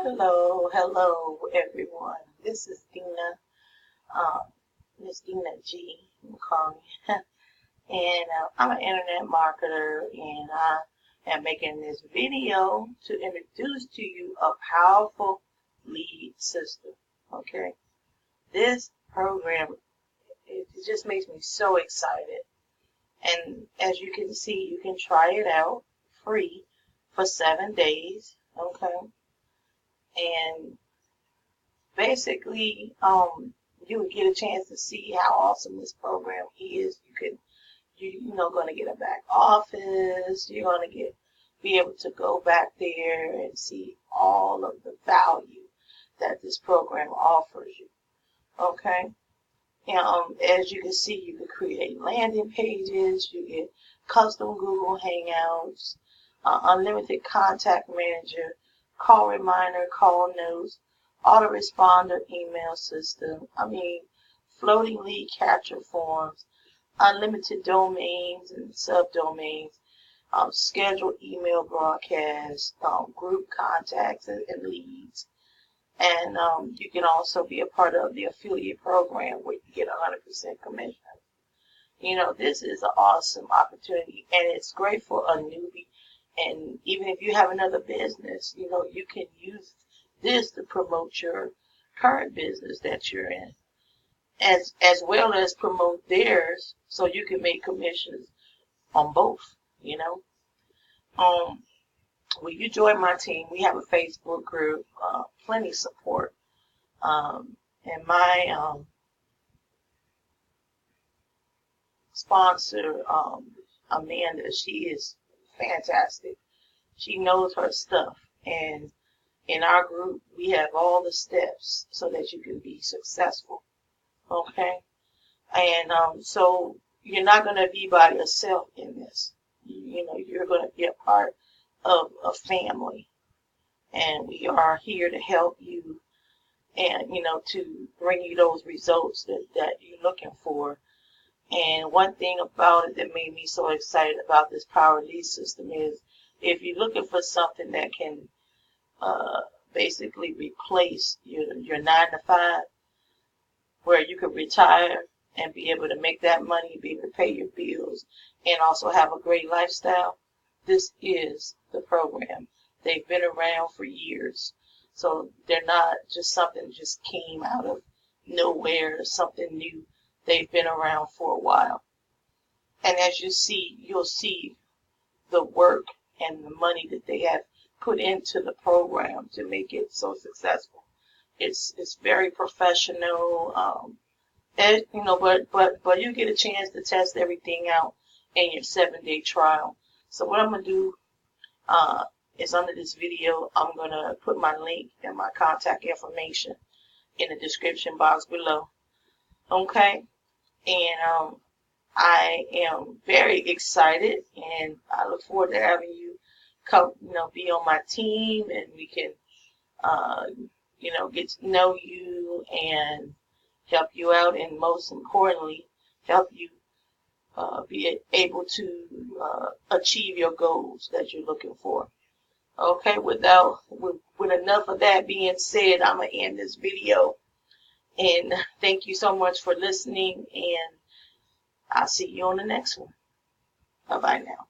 Hello, everyone. This is Dena, Miss Dena G, you call me. And I'm an internet marketer, and I am making this video to introduce to you a powerful lead system. Okay, this program, it just makes me so excited. And as you can see, you can try it out free for 7 days. Okay, and basically, you would get a chance to see how awesome this program is. You're going to get a back office. You're going to be able to go back there and see all of the value that this program offers you. Okay. And, as you can see, you can create landing pages. You get custom Google Hangouts, unlimited contact manager, call reminder, call notes, autoresponder email system. Floating lead capture forms, unlimited domains and subdomains, scheduled email broadcasts, group contacts and leads. And you can also be a part of the affiliate program where you get 100% commission. This is an awesome opportunity, and it's great for a newbie. And even if you have another business, you can use this to promote your current business that you're in, as well as promote theirs, so you can make commissions on both. When you join my team, we have a Facebook group, plenty support. And my sponsor, Amanda, she is fantastic. She knows her stuff. And in our group, we have all the steps so that you can be successful. Okay? And so you're not going to be by yourself in this. You're going to be a part of a family. And we are here to help you and, to bring you those results that you're looking for. And one thing about it that made me so excited about this power lead system is if you're looking for something that can basically replace your 9 to 5, where you could retire and be able to make that money, be able to pay your bills, and also have a great lifestyle, this is the program. They've been around for years. So they're not just something that just came out of nowhere, something new. They've been around for a while. And as you'll see the work and the money that they have put into the program to make it so successful. It's very professional. But you get a chance to test everything out in your 7-day trial. So what I'm gonna do is under this video, I'm gonna put my link and my contact information in the description box below. Okay, and I am very excited, and I look forward to having you come, be on my team, and we can, get to know you and help you out, and most importantly, help you be able to achieve your goals that you're looking for. Okay, with enough of that being said, I'm going to end this video. And thank you so much for listening, and I'll see you on the next one. Bye-bye now.